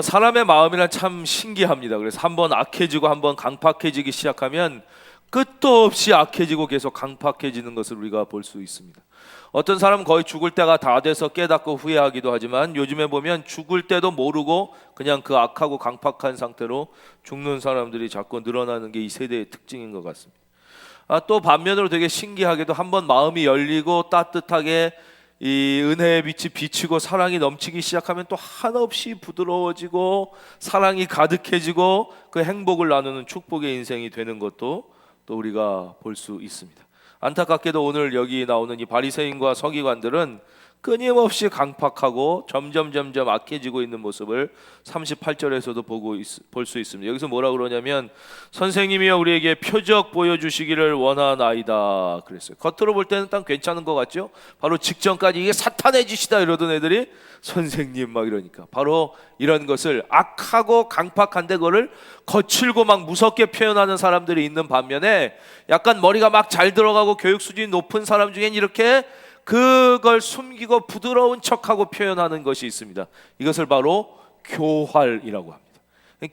사람의 마음이란 참 신기합니다. 그래서 한번 악해지고 한번 강팍해지기 시작하면 끝도 없이 악해지고 계속 강팍해지는 것을 우리가 볼 수 있습니다. 어떤 사람은 거의 죽을 때가 다 돼서 깨닫고 후회하기도 하지만 요즘에 보면 죽을 때도 모르고 그냥 그 악하고 강팍한 상태로 죽는 사람들이 자꾸 늘어나는 게 이 세대의 특징인 것 같습니다. 또 반면으로 되게 신기하게도 한번 마음이 열리고 따뜻하게 이 은혜의 빛이 비치고 사랑이 넘치기 시작하면 또 한없이 부드러워지고 사랑이 가득해지고 그 행복을 나누는 축복의 인생이 되는 것도 또 우리가 볼 수 있습니다. 안타깝게도 오늘 여기 나오는 이 바리새인과 서기관들은 끊임없이 강팍하고 점점 악해지고 있는 모습을 38절에서도 볼 수 있습니다. 여기서 뭐라 그러냐면 선생님이여 우리에게 표적 보여주시기를 원하나이다 그랬어요. 겉으로 볼 때는 딱 괜찮은 것 같죠? 바로 직전까지 이게 사탄의 짓이다 이러던 애들이 선생님 막 이러니까 바로 이런 것을 악하고 강팍한데 그거를 거칠고 막 무섭게 표현하는 사람들이 있는 반면에 약간 머리가 막 잘 들어가고 교육 수준이 높은 사람 중엔 이렇게 그걸 숨기고 부드러운 척하고 표현하는 것이 있습니다. 이것을 바로 교활이라고 합니다.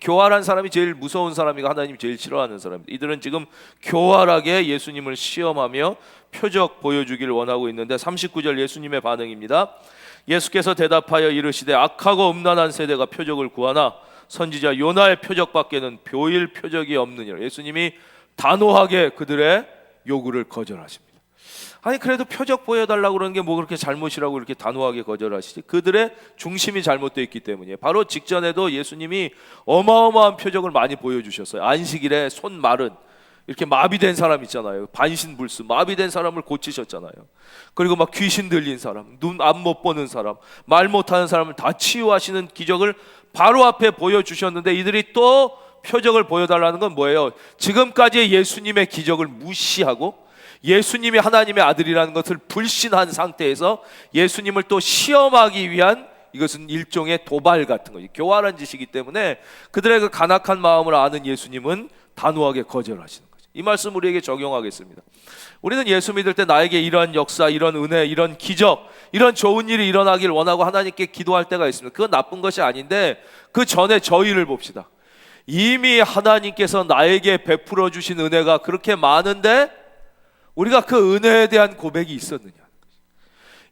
교활한 사람이 제일 무서운 사람이고 하나님이 제일 싫어하는 사람입니다. 이들은 지금 교활하게 예수님을 시험하며 표적 보여주기를 원하고 있는데 39절 예수님의 반응입니다. 예수께서 대답하여 이르시되 악하고 음란한 세대가 표적을 구하나 선지자 요나의 표적밖에는 보일 표적이 없느니라. 예수님이 단호하게 그들의 요구를 거절하십니다. 아니 그래도 표적 보여달라고 그러는 게 뭐 그렇게 잘못이라고 이렇게 단호하게 거절하시지? 그들의 중심이 잘못되어 있기 때문이에요. 바로 직전에도 예수님이 어마어마한 표적을 많이 보여주셨어요. 안식일에 손 마른 이렇게 마비된 사람 있잖아요. 반신불수 마비된 사람을 고치셨잖아요. 그리고 막 귀신 들린 사람, 눈 앞 못 보는 사람, 말 못하는 사람을 다 치유하시는 기적을 바로 앞에 보여주셨는데 이들이 또 표적을 보여달라는 건 뭐예요? 지금까지의 예수님의 기적을 무시하고 예수님이 하나님의 아들이라는 것을 불신한 상태에서 예수님을 또 시험하기 위한 이것은 일종의 도발 같은 거죠. 교활한 짓이기 때문에 그들의 그 간악한 마음을 아는 예수님은 단호하게 거절하시는 거죠. 이 말씀 우리에게 적용하겠습니다. 우리는 예수 믿을 때 나에게 이런 역사, 이런 은혜, 이런 기적, 이런 좋은 일이 일어나길 원하고 하나님께 기도할 때가 있습니다. 그건 나쁜 것이 아닌데 그 전에 저희를 봅시다. 이미 하나님께서 나에게 베풀어 주신 은혜가 그렇게 많은데 우리가 그 은혜에 대한 고백이 있었느냐?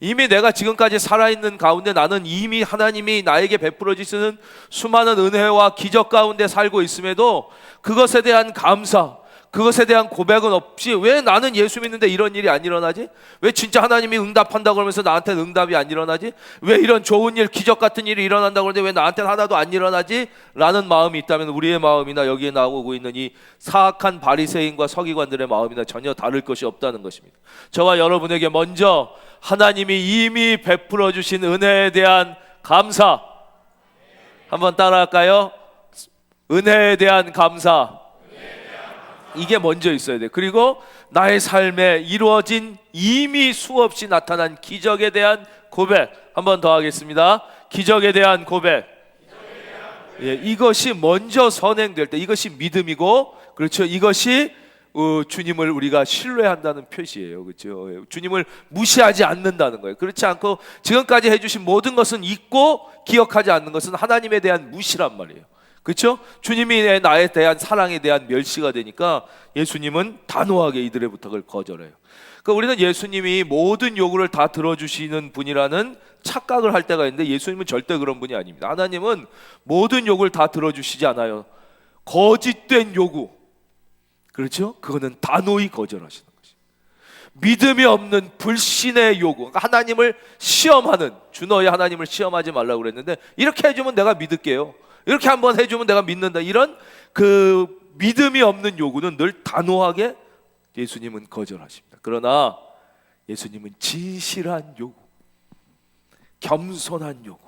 이미 내가 지금까지 살아있는 가운데 나는 이미 하나님이 나에게 베풀어 주시는 수많은 은혜와 기적 가운데 살고 있음에도 그것에 대한 감사, 그것에 대한 고백은 없이 왜 나는 예수 믿는데 이런 일이 안 일어나지? 왜 진짜 하나님이 응답한다고 그러면서 나한테는 응답이 안 일어나지? 왜 이런 좋은 일, 기적 같은 일이 일어난다고 그러는데 왜 나한테는 하나도 안 일어나지? 라는 마음이 있다면 우리의 마음이나 여기에 나오고 있는 이 사악한 바리새인과 서기관들의 마음이나 전혀 다를 것이 없다는 것입니다. 저와 여러분에게 먼저 하나님이 이미 베풀어 주신 은혜에 대한 감사 한번 따라할까요? 은혜에 대한 감사, 이게 먼저 있어야 돼. 그리고 나의 삶에 이루어진 이미 수없이 나타난 기적에 대한 고백 한 번 더 하겠습니다. 기적에 대한 고백. 예, 이것이 먼저 선행될 때 이것이 믿음이고, 그렇죠, 이것이 주님을 우리가 신뢰한다는 표시예요. 그렇죠? 주님을 무시하지 않는다는 거예요. 그렇지 않고 지금까지 해주신 모든 것은 잊고 기억하지 않는 것은 하나님에 대한 무시란 말이에요. 그렇죠? 주님이 나에 대한 사랑에 대한 멸시가 되니까 예수님은 단호하게 이들의 부탁을 거절해요. 그러니까 우리는 예수님이 모든 요구를 다 들어주시는 분이라는 착각을 할 때가 있는데 예수님은 절대 그런 분이 아닙니다. 하나님은 모든 요구를 다 들어주시지 않아요. 거짓된 요구, 그렇죠? 그거는 단호히 거절하시는 것이. 믿음이 없는 불신의 요구, 그러니까 하나님을 시험하는, 주 너희 하나님을 시험하지 말라고 그랬는데 이렇게 해주면 내가 믿을게요, 이렇게 한번 해주면 내가 믿는다, 이런 그 믿음이 없는 요구는 늘 단호하게 예수님은 거절하십니다. 그러나 예수님은 진실한 요구, 겸손한 요구,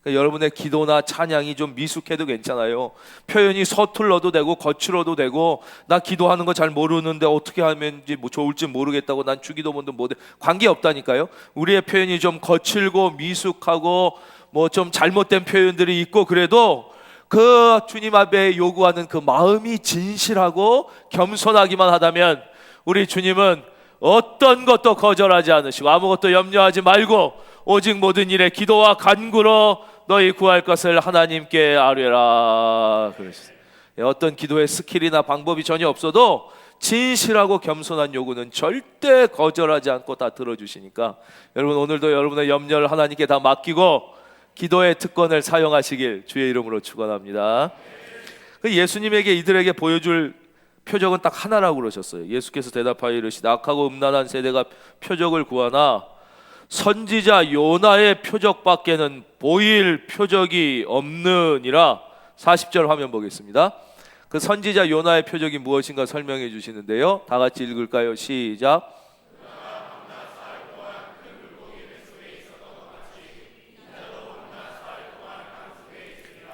그러니까 여러분의 기도나 찬양이 좀 미숙해도 괜찮아요. 표현이 서툴러도 되고 거칠어도 되고, 나 기도하는 거 잘 모르는데 어떻게 하면 뭐 좋을지 모르겠다고 난 주기도문도 못해, 관계없다니까요. 우리의 표현이 좀 거칠고 미숙하고 뭐 좀 잘못된 표현들이 있고 그래도 그 주님 앞에 요구하는 그 마음이 진실하고 겸손하기만 하다면 우리 주님은 어떤 것도 거절하지 않으시고 아무것도 염려하지 말고 오직 모든 일에 기도와 간구로 너희 구할 것을 하나님께 아뢰라 그러셨어요. 어떤 기도의 스킬이나 방법이 전혀 없어도 진실하고 겸손한 요구는 절대 거절하지 않고 다 들어주시니까 여러분 오늘도 여러분의 염려를 하나님께 다 맡기고 기도의 특권을 사용하시길 주의 이름으로 축원합니다. 예수님에게 이들에게 보여줄 표적은 딱 하나라고 그러셨어요. 예수께서 대답하여 이르시되 악하고 음란한 세대가 표적을 구하나 선지자 요나의 표적밖에는 보일 표적이 없느니라. 40절 화면 보겠습니다. 그 선지자 요나의 표적이 무엇인가 설명해 주시는데요. 다 같이 읽을까요? 시작.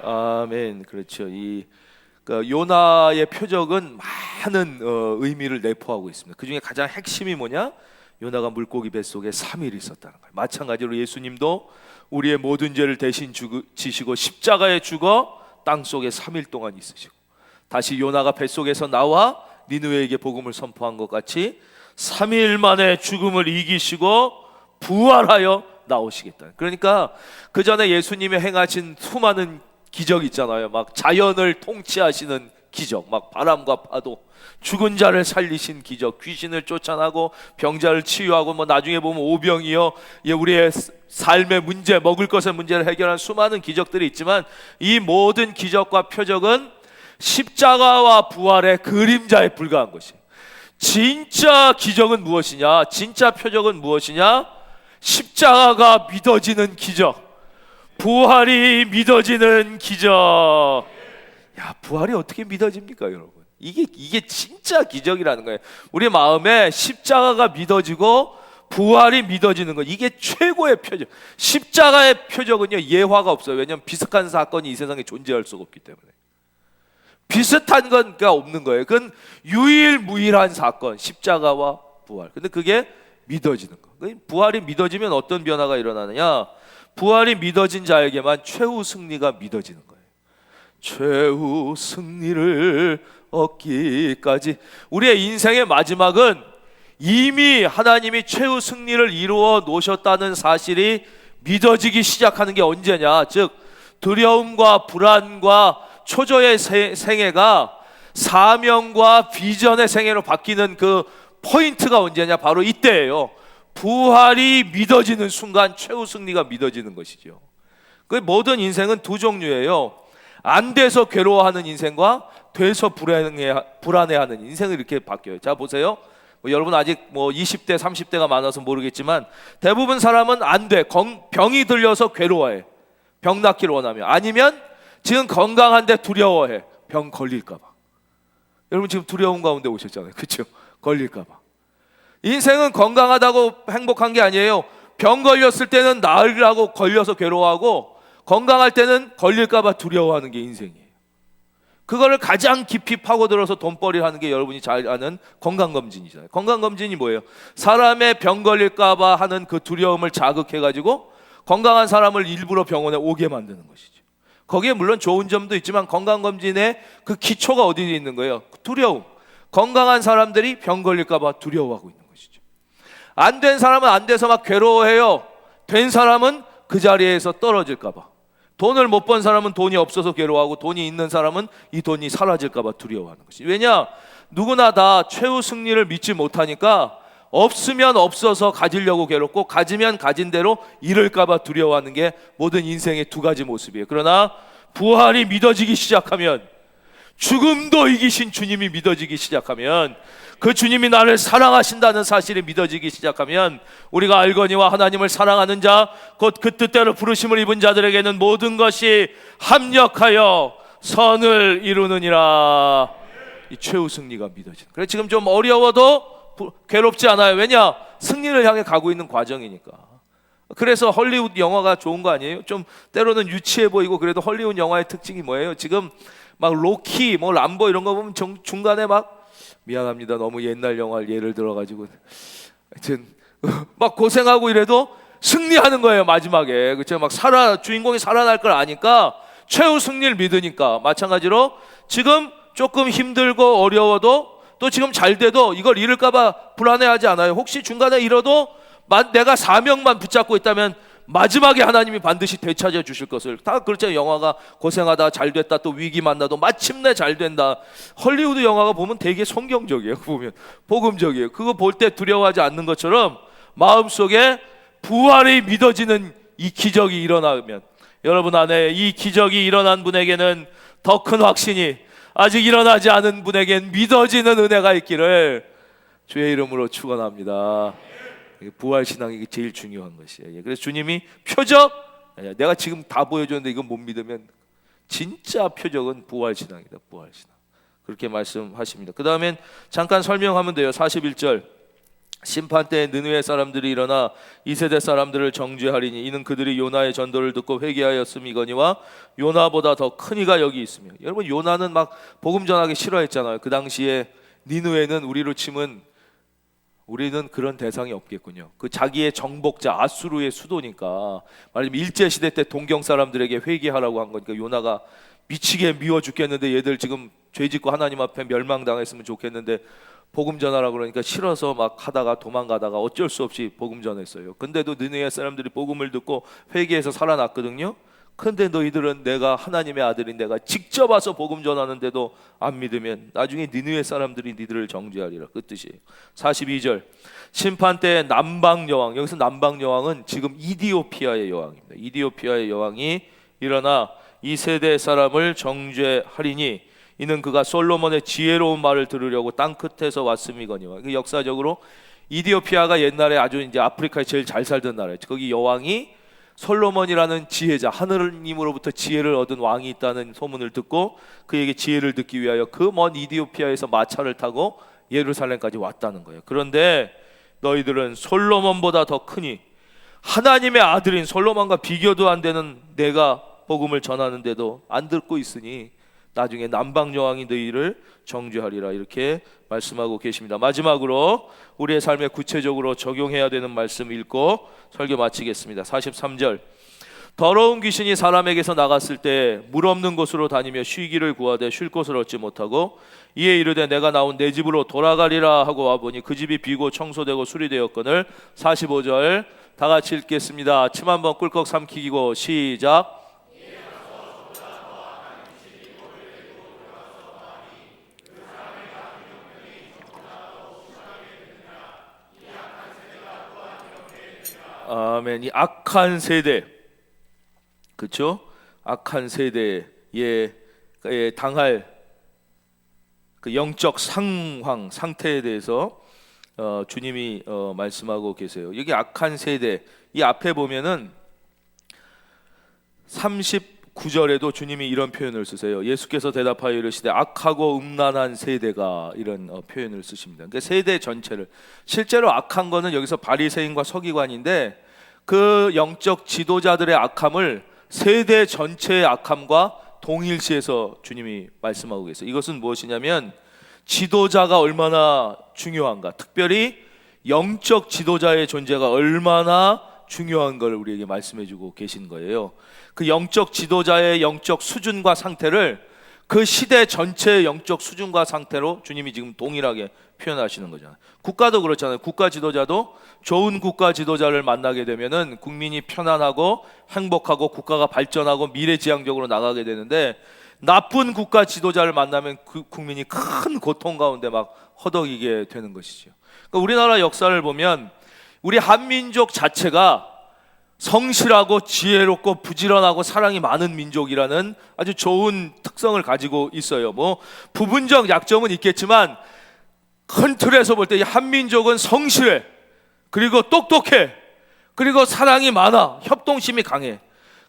아멘. 그렇죠. 그러니까 요나의 표적은 많은 의미를 내포하고 있습니다. 그 중에 가장 핵심이 뭐냐? 요나가 물고기 뱃속에 3일 있었다는 거예요. 마찬가지로 예수님도 우리의 모든 죄를 대신 지시고 십자가에 죽어 땅속에 3일 동안 있으시고 다시 요나가 뱃속에서 나와 니느웨에게 복음을 선포한 것 같이 3일 만에 죽음을 이기시고 부활하여 나오시겠다. 그러니까 그 전에 예수님이 행하신 수많은 기적 있잖아요. 막 자연을 통치하시는 기적, 막 바람과 파도, 죽은 자를 살리신 기적, 귀신을 쫓아나고 병자를 치유하고 뭐 나중에 보면 오병이어 우리의 삶의 문제, 먹을 것의 문제를 해결한 수많은 기적들이 있지만 이 모든 기적과 표적은 십자가와 부활의 그림자에 불과한 것이에요. 진짜 기적은 무엇이냐? 진짜 표적은 무엇이냐? 십자가가 믿어지는 기적, 부활이 믿어지는 기적. 야, 부활이 어떻게 믿어집니까, 여러분? 이게 진짜 기적이라는 거예요. 우리 마음에 십자가가 믿어지고 부활이 믿어지는 거, 이게 최고의 표적. 십자가의 표적은요, 예화가 없어요. 왜냐하면 비슷한 사건이 이 세상에 존재할 수가 없기 때문에. 비슷한 건가 없는 거예요. 그건 유일무이한 사건, 십자가와 부활. 근데 그게 믿어지는 거. 부활이 믿어지면 어떤 변화가 일어나느냐? 부활이 믿어진 자에게만 최후 승리가 믿어지는 거예요. 최후 승리를 얻기까지. 우리의 인생의 마지막은 이미 하나님이 최후 승리를 이루어 놓으셨다는 사실이 믿어지기 시작하는 게 언제냐? 즉 두려움과 불안과 초조의 생애가 사명과 비전의 생애로 바뀌는 그 포인트가 언제냐? 바로 이때예요. 부활이 믿어지는 순간 최후 승리가 믿어지는 것이죠. 그 모든 인생은 두 종류예요. 안 돼서 괴로워하는 인생과 돼서 불안해하는 인생을 이렇게 바뀌어요. 자, 보세요. 여러분 아직 20대 30대가 많아서 모르겠지만 대부분 사람은 안 돼. 병이 들려서 괴로워해. 병 낫기를 원하며. 아니면 지금 건강한데 두려워해. 병 걸릴까 봐. 여러분 지금 두려움 가운데 오셨잖아요. 그렇죠? 걸릴까 봐. 인생은 건강하다고 행복한 게 아니에요. 병 걸렸을 때는 나으려고 걸려서 괴로워하고 건강할 때는 걸릴까 봐 두려워하는 게 인생이에요. 그거를 가장 깊이 파고들어서 돈벌이를 하는 게 여러분이 잘 아는 건강검진이잖아요. 건강검진이 뭐예요? 사람의 병 걸릴까 봐 하는 그 두려움을 자극해가지고 건강한 사람을 일부러 병원에 오게 만드는 것이죠. 거기에 물론 좋은 점도 있지만 건강검진의 그 기초가 어디에 있는 거예요? 두려움. 건강한 사람들이 병 걸릴까 봐 두려워하고 있는 것이죠. 안 된 사람은 안 돼서 막 괴로워해요. 된 사람은 그 자리에서 떨어질까 봐. 돈을 못 번 사람은 돈이 없어서 괴로워하고 돈이 있는 사람은 이 돈이 사라질까 봐 두려워하는 것이죠. 왜냐? 누구나 다 최후 승리를 믿지 못하니까 없으면 없어서 가지려고 괴롭고 가지면 가진 대로 잃을까 봐 두려워하는 게 모든 인생의 두 가지 모습이에요. 그러나 부활이 믿어지기 시작하면, 죽음도 이기신 주님이 믿어지기 시작하면, 그 주님이 나를 사랑하신다는 사실이 믿어지기 시작하면 우리가 알거니와 하나님을 사랑하는 자 곧 그 뜻대로 부르심을 입은 자들에게는 모든 것이 합력하여 선을 이루느니라. 이 최후 승리가 믿어지는. 그래 지금 좀 어려워도 괴롭지 않아요. 왜냐? 승리를 향해 가고 있는 과정이니까. 그래서 헐리우드 영화가 좋은 거 아니에요? 좀 때로는 유치해 보이고 그래도 헐리우드 영화의 특징이 뭐예요? 지금 막 로키, 람보 이런 거 보면 중간에 막 미안합니다. 너무 옛날 영화를 예를 들어가지고 하여튼 막 고생하고 이래도 승리하는 거예요. 마지막에. 그렇죠? 막 주인공이 살아날 걸 아니까 최후 승리를 믿으니까. 마찬가지로 지금 조금 힘들고 어려워도 또 지금 잘 돼도 이걸 잃을까 봐 불안해하지 않아요. 혹시 중간에 잃어도 내가 사명만 붙잡고 있다면 마지막에 하나님이 반드시 되찾아 주실 것을. 다 그렇잖아요. 영화가 고생하다 잘 됐다, 또 위기 만나도 마침내 잘 된다. 헐리우드 영화가 보면 되게 성경적이에요. 보면 복음적이에요. 그거 볼 때 두려워하지 않는 것처럼 마음속에 부활이 믿어지는 이 기적이 일어나면, 여러분 안에 이 기적이 일어난 분에게는 더 큰 확신이, 아직 일어나지 않은 분에겐 믿어지는 은혜가 있기를 주의 이름으로 축원합니다. 부활신앙이 이게 제일 중요한 것이에요. 그래서 주님이 표적, 내가 지금 다 보여줬는데 이건 못 믿으면 진짜 표적은 부활신앙이다. 부활신앙. 그렇게 말씀하십니다. 그 다음엔 잠깐 설명하면 돼요. 41절, 심판 때에 느느웨 사람들이 일어나 이 세대 사람들을 정죄하리니 이는 그들이 요나의 전도를 듣고 회개하였음이거니와 요나보다 더 큰 이가 여기 있으며. 여러분, 요나는 막 복음 전하기 싫어했잖아요. 그 당시에 니느웨는 우리로 치면 우리는 그런 대상이 없겠군요. 그 자기의 정복자 아수르의 수도니까, 말하자면 일제시대 때 동경 사람들에게 회개하라고 한 거니까 요나가 미치게 미워 죽겠는데 얘들 지금 죄짓고 하나님 앞에 멸망당했으면 좋겠는데 복음 전하라 그러니까 싫어서 막 하다가 도망가다가 어쩔 수 없이 복음 전했어요. 근데도 느느웨 사람들이 복음을 듣고 회개해서 살아났거든요. 근데 너희들은 내가 하나님의 아들인 내가 직접 와서 복음 전하는데도 안 믿으면 나중에 느느웨 사람들이 니들을 정죄하리라. 그 뜻이에요. 42절, 심판 때 남방 여왕, 여기서 남방 여왕은 지금 이디오피아의 여왕입니다. 이디오피아의 여왕이 일어나 이 세대 사람을 정죄하리니 이는 그가 솔로몬의 지혜로운 말을 들으려고 땅 끝에서 왔음이거니와. 그 역사적으로 이디오피아가 옛날에 아주 이제 아프리카에 제일 잘 살던 나라였죠. 거기 여왕이 솔로몬이라는 지혜자, 하느님으로부터 지혜를 얻은 왕이 있다는 소문을 듣고 그에게 지혜를 듣기 위하여 그 먼 이디오피아에서 마차를 타고 예루살렘까지 왔다는 거예요. 그런데 너희들은 솔로몬보다 더 크니 하나님의 아들인 솔로몬과 비교도 안 되는 내가 복음을 전하는데도 안 듣고 있으니 나중에 남방 여왕이 너희를 정죄하리라. 이렇게 말씀하고 계십니다. 마지막으로 우리의 삶에 구체적으로 적용해야 되는 말씀 읽고 설교 마치겠습니다. 43절, 더러운 귀신이 사람에게서 나갔을 때 물 없는 곳으로 다니며 쉬기를 구하되 쉴 곳을 얻지 못하고 이에 이르되 내가 나온 내 집으로 돌아가리라 하고 와보니 그 집이 비고 청소되고 수리되었거늘. 45절 다 같이 읽겠습니다. 침 한번 꿀꺽 삼키고 시작. 아멘. 이 악한 세대, 그렇죠? 악한 세대에 당할 그 영적 상황 상태에 대해서 주님이 말씀하고 계세요. 여기 악한 세대, 이 앞에 보면은 39절에도 주님이 이런 표현을 쓰세요. 예수께서 대답하여 이르시되 악하고 음란한 세대가, 이런 표현을 쓰십니다. 그러니까 세대 전체를, 실제로 악한 거는 여기서 바리새인과 서기관인데 그 영적 지도자들의 악함을 세대 전체의 악함과 동일시해서 주님이 말씀하고 계세요. 이것은 무엇이냐면 지도자가 얼마나 중요한가, 특별히 영적 지도자의 존재가 얼마나 중요한 걸 우리에게 말씀해주고 계신 거예요. 그 영적 지도자의 영적 수준과 상태를 그 시대 전체의 영적 수준과 상태로 주님이 지금 동일하게 표현하시는 거잖아요. 국가도 그렇잖아요. 국가 지도자도 좋은 국가 지도자를 만나게 되면은 국민이 편안하고 행복하고 국가가 발전하고 미래지향적으로 나가게 되는데, 나쁜 국가 지도자를 만나면 그 국민이 큰 고통 가운데 막 허덕이게 되는 것이죠. 그러니까 우리나라 역사를 보면 우리 한민족 자체가 성실하고 지혜롭고 부지런하고 사랑이 많은 민족이라는 아주 좋은 특성을 가지고 있어요. 뭐 부분적 약점은 있겠지만 큰 틀에서 볼 때 이 한민족은 성실해, 그리고 똑똑해, 그리고 사랑이 많아, 협동심이 강해.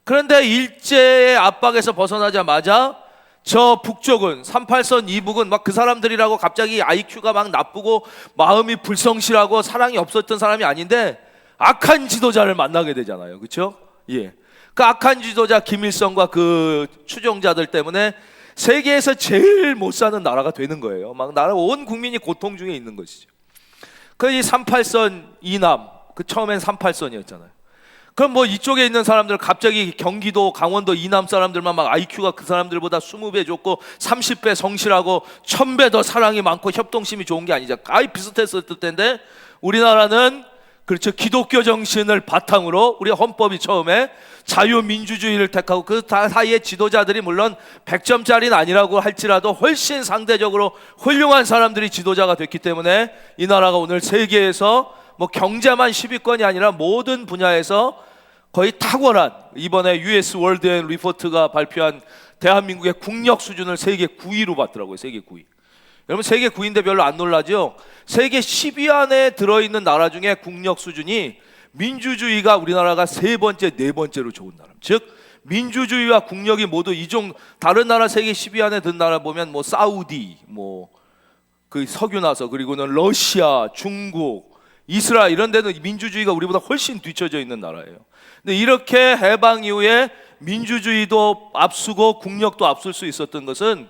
그런데 일제의 압박에서 벗어나자마자 저 북쪽은 38선 이북은 막 그 사람들이라고 갑자기 IQ가 막 나쁘고 마음이 불성실하고 사랑이 없었던 사람이 아닌데 악한 지도자를 만나게 되잖아요. 그렇죠? 예. 그 악한 지도자 김일성과 그 추종자들 때문에 세계에서 제일 못 사는 나라가 되는 거예요. 막 나라 온 국민이 고통 중에 있는 것이죠. 그 이 38선 이남, 그 처음엔 38선이었잖아요. 그럼 뭐 이쪽에 있는 사람들 갑자기 경기도, 강원도 이남 사람들만 막 IQ가 그 사람들보다 20배 좋고 30배 성실하고 1000배 더 사랑이 많고 협동심이 좋은 게 아니죠. 거의 비슷했을 텐데 우리나라는 그렇죠. 기독교 정신을 바탕으로 우리 헌법이 처음에 자유민주주의를 택하고 그 사이에 지도자들이 물론 100점짜리는 아니라고 할지라도 훨씬 상대적으로 훌륭한 사람들이 지도자가 됐기 때문에 이 나라가 오늘 세계에서 뭐 경제만 10위권이 아니라 모든 분야에서 거의 탁월한, 이번에 US 월드 앤 리포트가 발표한 대한민국의 국력 수준을 세계 9위로 봤더라고요. 세계 9위. 여러분 세계 9위인데 별로 안 놀라죠? 세계 10위 안에 들어있는 나라 중에 국력 수준이 민주주의가 우리나라가 세 번째, 네 번째로 좋은 나라. 즉 민주주의와 국력이 모두 다른 나라 세계 10위 안에 든 나라 보면 뭐 사우디, 뭐 그 석유 나서, 그리고는 러시아, 중국, 이스라엘 이런 데는 민주주의가 우리보다 훨씬 뒤처져 있는 나라예요. 근데 이렇게 해방 이후에 민주주의도 앞서고 국력도 앞설 수 있었던 것은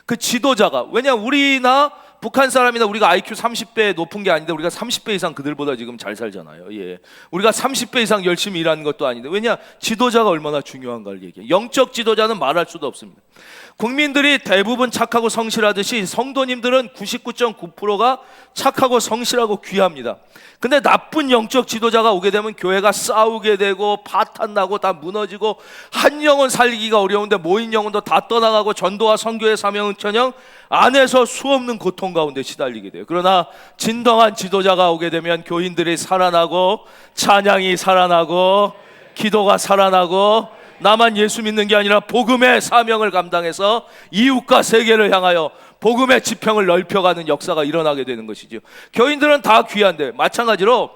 그 지도자가, 왜냐하면 우리나 북한 사람이나 우리가 IQ 30배 높은 게 아닌데 우리가 30배 이상 그들보다 지금 잘 살잖아요. 예. 우리가 30배 이상 열심히 일하는 것도 아닌데, 왜냐? 지도자가 얼마나 중요한가를 얘기해요. 영적 지도자는 말할 수도 없습니다. 국민들이 대부분 착하고 성실하듯이 성도님들은 99.9%가 착하고 성실하고 귀합니다. 근데 나쁜 영적 지도자가 오게 되면 교회가 싸우게 되고 파탄나고 다 무너지고 한 영혼 살리기가 어려운데 모인 영혼도 다 떠나가고 전도와 선교의 사명은커녕 안에서 수없는 고통 가운데 시달리게 돼요. 그러나 진정한 지도자가 오게 되면 교인들이 살아나고 찬양이 살아나고 기도가 살아나고 나만 예수 믿는 게 아니라 복음의 사명을 감당해서 이웃과 세계를 향하여 복음의 지평을 넓혀가는 역사가 일어나게 되는 것이죠. 교인들은 다 귀한데 마찬가지로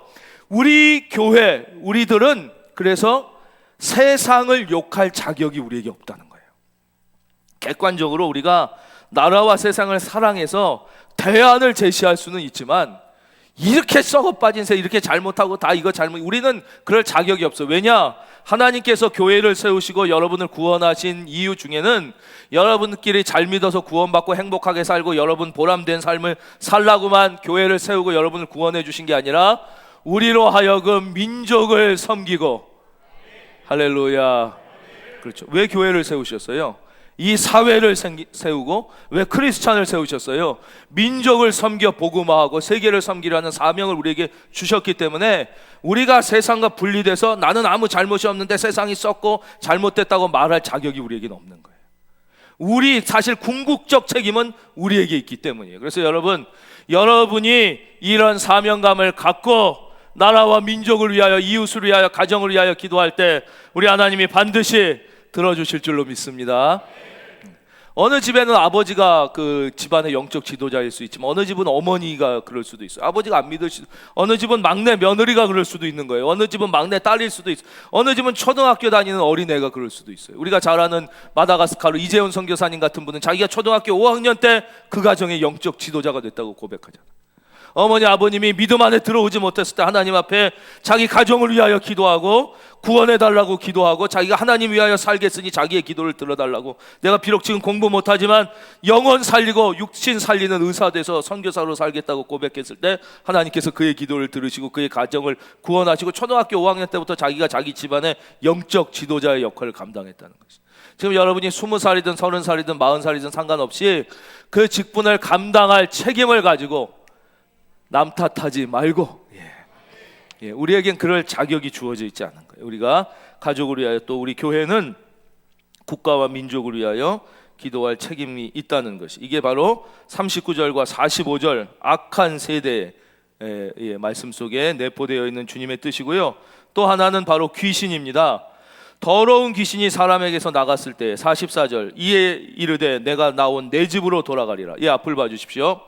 우리 교회, 우리들은 그래서 세상을 욕할 자격이 우리에게 없다는 거예요. 객관적으로 우리가 나라와 세상을 사랑해서 대안을 제시할 수는 있지만 이렇게 썩어 빠진 새, 이렇게 잘못하고 다 이거 잘못, 우리는 그럴 자격이 없어. 왜냐? 하나님께서 교회를 세우시고 여러분을 구원하신 이유 중에는 여러분끼리 잘 믿어서 구원받고 행복하게 살고 여러분 보람된 삶을 살라고만 교회를 세우고 여러분을 구원해 주신 게 아니라 우리로 하여금 민족을 섬기고, 할렐루야. 그렇죠. 왜 교회를 세우셨어요? 이 사회를 세우고 왜 크리스찬을 세우셨어요? 민족을 섬겨 복음화하고 세계를 섬기라는 사명을 우리에게 주셨기 때문에 우리가 세상과 분리돼서 나는 아무 잘못이 없는데 세상이 썩고 잘못됐다고 말할 자격이 우리에게는 없는 거예요. 우리 사실 궁극적 책임은 우리에게 있기 때문이에요. 그래서 여러분이 이런 사명감을 갖고 나라와 민족을 위하여, 이웃을 위하여, 가정을 위하여 기도할 때 우리 하나님이 반드시 들어주실 줄로 믿습니다. 어느 집에는 아버지가 그 집안의 영적 지도자일 수 있지만 어느 집은 어머니가 그럴 수도 있어요. 아버지가 안 믿을 수도, 어느 집은 막내 며느리가 그럴 수도 있는 거예요. 어느 집은 막내 딸일 수도 있어요. 어느 집은 초등학교 다니는 어린애가 그럴 수도 있어요. 우리가 잘 아는 마다가스카르 이재훈 선교사님 같은 분은 자기가 초등학교 5학년 때 그 가정의 영적 지도자가 됐다고 고백하잖아요. 어머니 아버님이 믿음 안에 들어오지 못했을 때 하나님 앞에 자기 가정을 위하여 기도하고 구원해달라고 기도하고 자기가 하나님 위하여 살겠으니 자기의 기도를 들어달라고, 내가 비록 지금 공부 못하지만 영혼 살리고 육신 살리는 의사 돼서 선교사로 살겠다고 고백했을 때 하나님께서 그의 기도를 들으시고 그의 가정을 구원하시고 초등학교 5학년 때부터 자기가 자기 집안의 영적 지도자의 역할을 감당했다는 것이죠. 지금 여러분이 20살이든 30살이든 40살이든 상관없이 그 직분을 감당할 책임을 가지고 남 탓하지 말고, 우리에겐 그럴 자격이 주어져 있지 않은 거예요. 우리가 가족을 위하여 또 우리 교회는 국가와 민족을 위하여 기도할 책임이 있다는 것이, 이게 바로 39절과 45절 악한 세대의 말씀 속에 내포되어 있는 주님의 뜻이고요. 또 하나는 바로 귀신입니다. 더러운 귀신이 사람에게서 나갔을 때 44절, 이에 이르되 내가 나온 내 집으로 돌아가리라. 이 앞을 봐주십시오.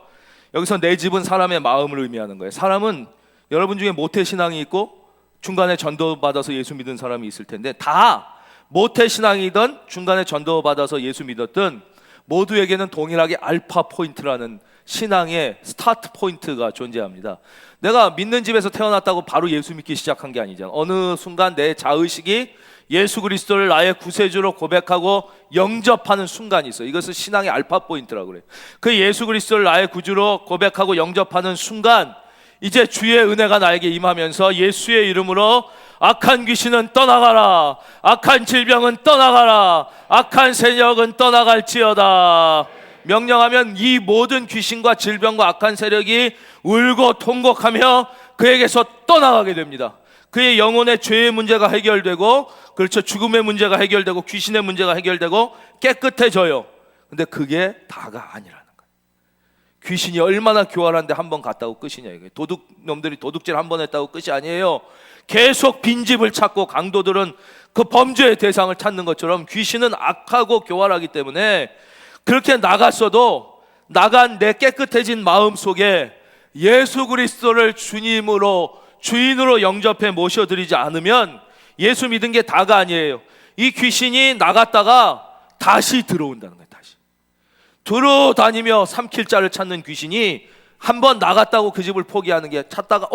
여기서 내 집은 사람의 마음을 의미하는 거예요. 사람은 여러분 중에 모태신앙이 있고 중간에 전도받아서 예수 믿은 사람이 있을 텐데, 다 모태신앙이든 중간에 전도받아서 예수 믿었든 모두에게는 동일하게 알파 포인트라는 신앙의 스타트 포인트가 존재합니다. 내가 믿는 집에서 태어났다고 바로 예수 믿기 시작한 게 아니잖아. 어느 순간 내 자의식이 예수 그리스도를 나의 구세주로 고백하고 영접하는 순간이 있어요. 이것을 신앙의 알파 포인트라고 그래요. 그 예수 그리스도를 나의 구주로 고백하고 영접하는 순간 이제 주의 은혜가 나에게 임하면서 예수의 이름으로 악한 귀신은 떠나가라, 악한 질병은 떠나가라, 악한 세력은 떠나갈지어다 명령하면 이 모든 귀신과 질병과 악한 세력이 울고 통곡하며 그에게서 떠나가게 됩니다. 그의 영혼의 죄의 문제가 해결되고, 그렇죠, 죽음의 문제가 해결되고, 귀신의 문제가 해결되고 깨끗해져요. 근데 그게 다가 아니라는 거예요. 귀신이 얼마나 교활한데 한 번 갔다고 끝이냐 이게. 도둑놈들이 도둑질 한 번 했다고 끝이 아니에요. 계속 빈집을 찾고, 강도들은 그 범죄의 대상을 찾는 것처럼 귀신은 악하고 교활하기 때문에 그렇게 나갔어도 나간 내 깨끗해진 마음 속에 예수 그리스도를 주인으로 영접해 모셔드리지 않으면 예수 믿은 게 다가 아니에요. 이 귀신이 나갔다가 다시 들어온다는 거예요. 다시 들어다니며 삼킬 자를 찾는 귀신이 한 번 나갔다고 그 집을 포기하는 게, 찾다가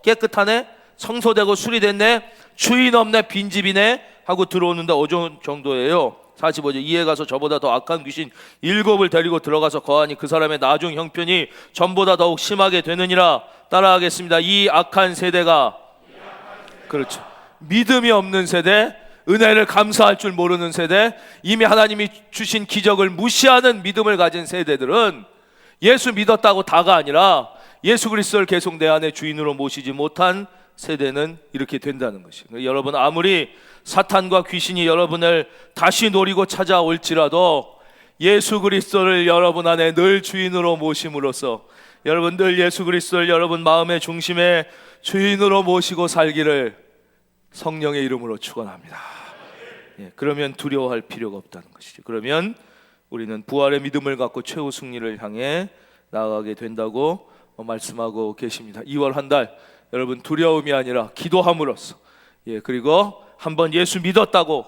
깨끗하네, 성소되고 수리됐네, 주인 없네, 빈집이네 하고 들어오는데 어느 정도예요. 45절, 이에 가서 저보다 더 악한 귀신 7을 데리고 들어가서 거하니 그 사람의 나중 형편이 전보다 더욱 심하게 되느니라. 따라하겠습니다. 이 악한 세대가, 그렇죠, 믿음이 없는 세대, 은혜를 감사할 줄 모르는 세대, 이미 하나님이 주신 기적을 무시하는 믿음을 가진 세대들은 예수 믿었다고 다가 아니라 예수 그리스도를 계속 내 안에 주인으로 모시지 못한 세대는 이렇게 된다는 것이에요. 여러분, 아무리 사탄과 귀신이 여러분을 다시 노리고 찾아올지라도 예수 그리스도를 여러분 안에 늘 주인으로 모심으로써 여러분 늘 예수 그리스도를 여러분 마음의 중심에 주인으로 모시고 살기를 성령의 이름으로 축원합니다. 그러면 두려워할 필요가 없다는 것이죠. 그러면 우리는 부활의 믿음을 갖고 최후 승리를 향해 나아가게 된다고 말씀하고 계십니다. 2월 한 달 여러분 두려움이 아니라 기도함으로써, 그리고 한번 예수 믿었다고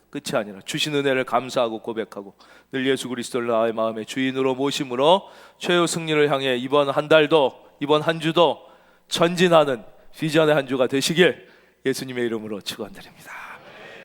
끝이 아니라 주신 은혜를 감사하고 고백하고 늘 예수 그리스도를 나의 마음의 주인으로 모심으로 최후 승리를 향해 이번 한 달도, 이번 한 주도 전진하는 비전의 한 주가 되시길 예수님의 이름으로 축원드립니다.